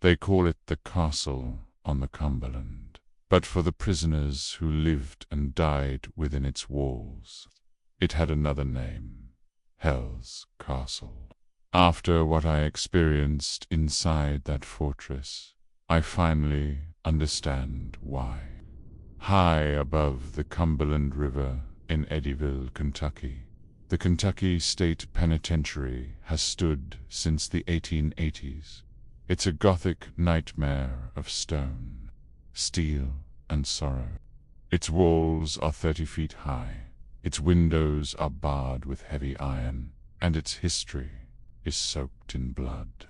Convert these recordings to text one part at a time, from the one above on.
They call it the castle on the Cumberland, but for the prisoners who lived and died within its walls, it had another name, Hell's Castle. After what I experienced inside that fortress, I finally understand why. High above the Cumberland River in Eddyville, Kentucky, the Kentucky State Penitentiary has stood since the 1880s. It's a Gothic nightmare of stone, steel, and sorrow. Its walls are 30 feet high, its windows are barred with heavy iron, and its history is soaked in blood.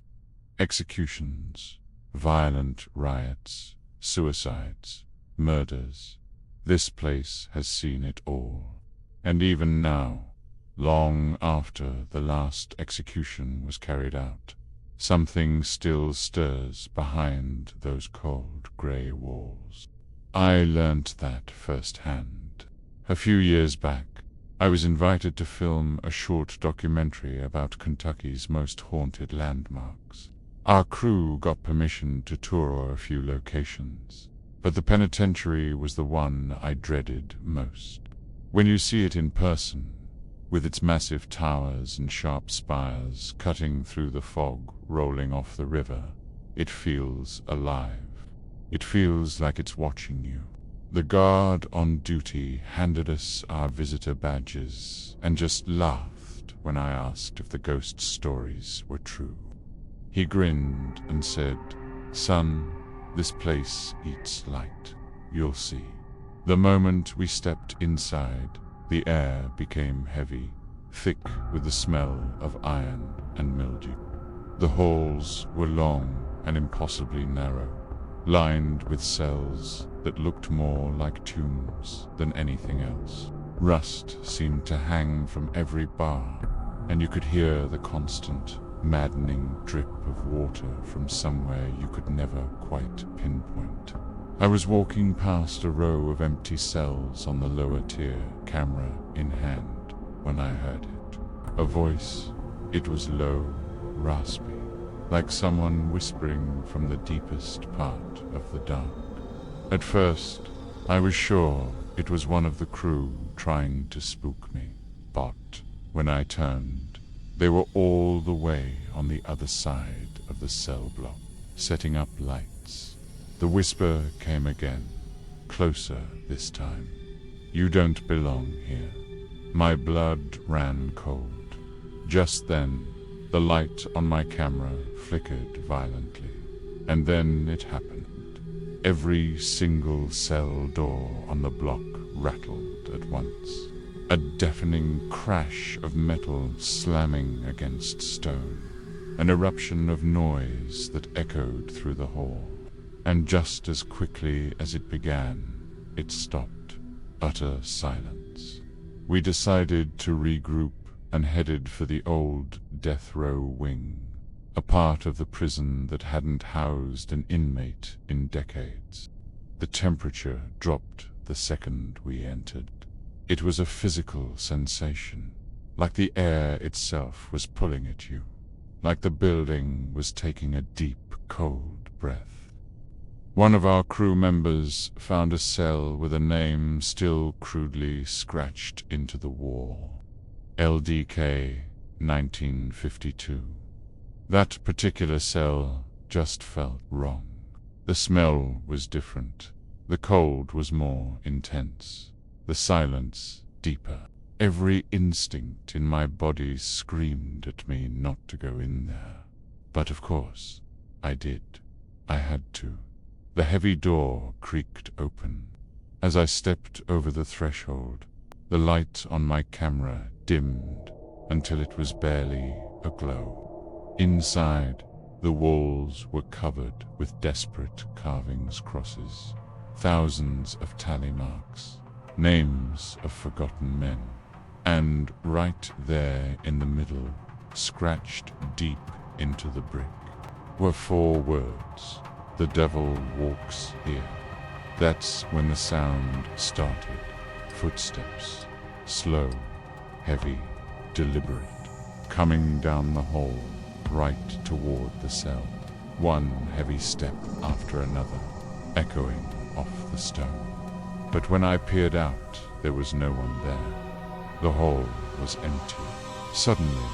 Executions, violent riots, suicides, murders. This place has seen it all. And even now, long after the last execution was carried out, something still stirs behind those cold gray walls. I learnt that firsthand. A few years back, I was invited to film a short documentary about Kentucky's most haunted landmarks. Our crew got permission to tour a few locations, but the penitentiary was the one I dreaded most. When you see it in person, with its massive towers and sharp spires cutting through the fog rolling off the river, it feels alive. It feels like it's watching you. The guard on duty handed us our visitor badges and just laughed when I asked if the ghost stories were true. He grinned and said, "Son, this place eats light. You'll see." The moment we stepped inside, the air became heavy, thick with the smell of iron and mildew. The halls were long and impossibly narrow, lined with cells that looked more like tombs than anything else. Rust seemed to hang from every bar, and you could hear the constant, maddening drip of water from somewhere you could never quite pinpoint. I was walking past a row of empty cells on the lower tier, camera in hand, when I heard it. A voice. It was low, raspy, like someone whispering from the deepest part of the dark. At first, I was sure it was one of the crew trying to spook me, but when I turned, they were all the way on the other side of the cell block, setting up lights. The whisper came again, closer this time. "You don't belong here." My blood ran cold. Just then, the light on my camera flickered violently, and then it happened. Every single cell door on the block rattled at once. A deafening crash of metal slamming against stone, an eruption of noise that echoed through the hall. And just as quickly as it began, it stopped. Utter silence. We decided to regroup and headed for the old death row wing, a part of the prison that hadn't housed an inmate in decades. The temperature dropped the second we entered. It was a physical sensation, like the air itself was pulling at you, like the building was taking a deep, cold breath. One of our crew members found a cell with a name still crudely scratched into the wall. LDK 1952. That particular cell just felt wrong. The smell was different. The cold was more intense. The silence deeper. Every instinct in my body screamed at me not to go in there. But of course, I did. I had to. The heavy door creaked open. As I stepped over the threshold, the light on my camera dimmed until it was barely aglow. Inside, the walls were covered with desperate carvings, crosses, thousands of tally marks, names of forgotten men, and right there in the middle, scratched deep into the brick, were 4 words. "The devil walks here." That's when the sound started. Footsteps, slow, heavy, deliberate, coming down the hall, right toward the cell. one heavy step after another, echoing off the stone. But when I peered out, there was no one there. The hall was empty. Suddenly,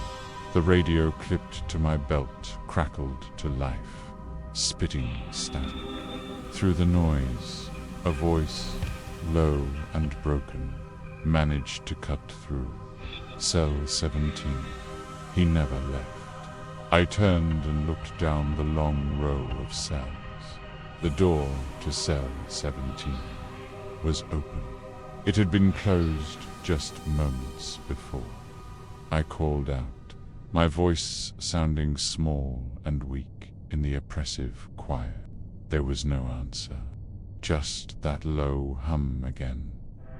the radio clipped to my belt crackled to life, spitting static. Through the noise, a voice, low and broken, managed to cut through. Cell 17. He never left. I turned and looked down the long row of cells. The door to cell 17 was open. It had been closed just moments before. I called out, my voice sounding small and weak in the oppressive quiet. There was no answer, just that low hum again,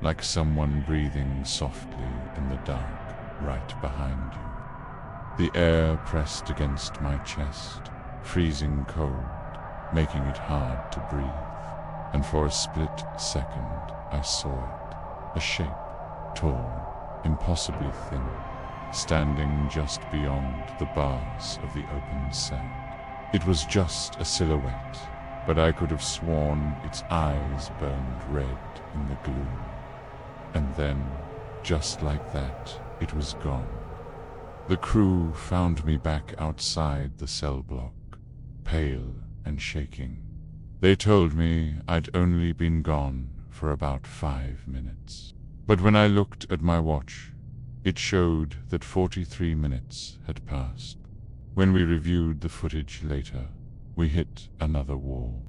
like someone breathing softly in the dark right behind you. The air pressed against my chest, freezing cold, making it hard to breathe. And for a split second, I saw it, a shape, tall, impossibly thin, standing just beyond the bars of the open cell. It was just a silhouette, but I could have sworn its eyes burned red in the gloom. And then, just like that, it was gone. The crew found me back outside the cell block, pale and shaking. They told me I'd only been gone for about 5 minutes. But when I looked at my watch, it showed that 43 minutes had passed. When we reviewed the footage later, we hit another wall.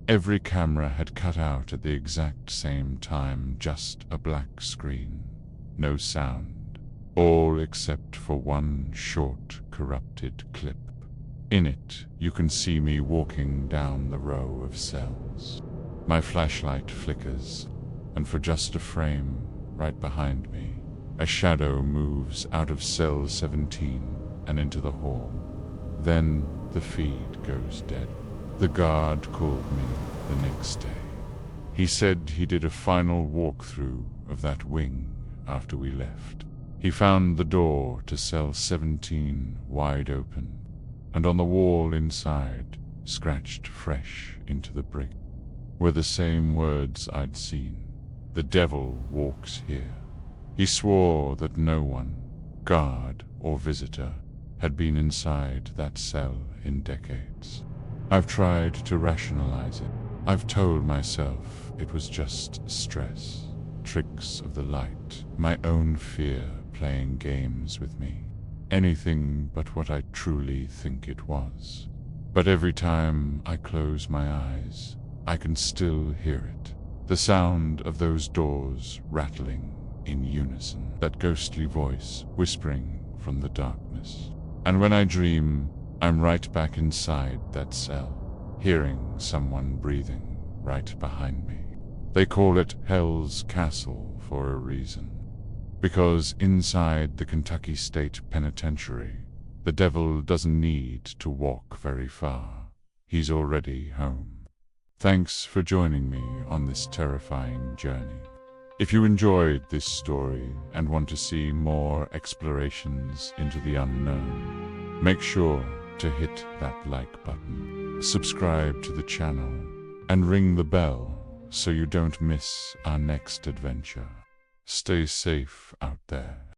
Every camera had cut out at the exact same time, just a black screen, no sound, all except for one short, corrupted clip. In it, you can see me walking down the row of cells. My flashlight flickers, and for just a frame, right behind me, a shadow moves out of cell 17 and into the hall. Then the feed goes dead. The guard called me the next day. He said he did a final walkthrough of that wing after we left. He found the door to cell 17 wide open, and on the wall inside, scratched fresh into the brick, were the same words I'd seen. The devil walks here. He swore that no one, guard or visitor, had been inside that cell in decades. I've tried to rationalize it. I've told myself it was just stress, tricks of the light, my own fear playing games with me. Anything but what I truly think it was. But every time I close my eyes, I can still hear it. The sound of those doors rattling in unison, that ghostly voice whispering from the darkness. And when I dream, I'm right back inside that cell, hearing someone breathing right behind me. They call it Hell's Castle for a reason. Because inside the Kentucky State Penitentiary, the devil doesn't need to walk very far. He's already home. Thanks for joining me on this terrifying journey. If you enjoyed this story and want to see more explorations into the unknown, make sure to hit that like button, subscribe to the channel, and ring the bell so you don't miss our next adventure. Stay safe out there.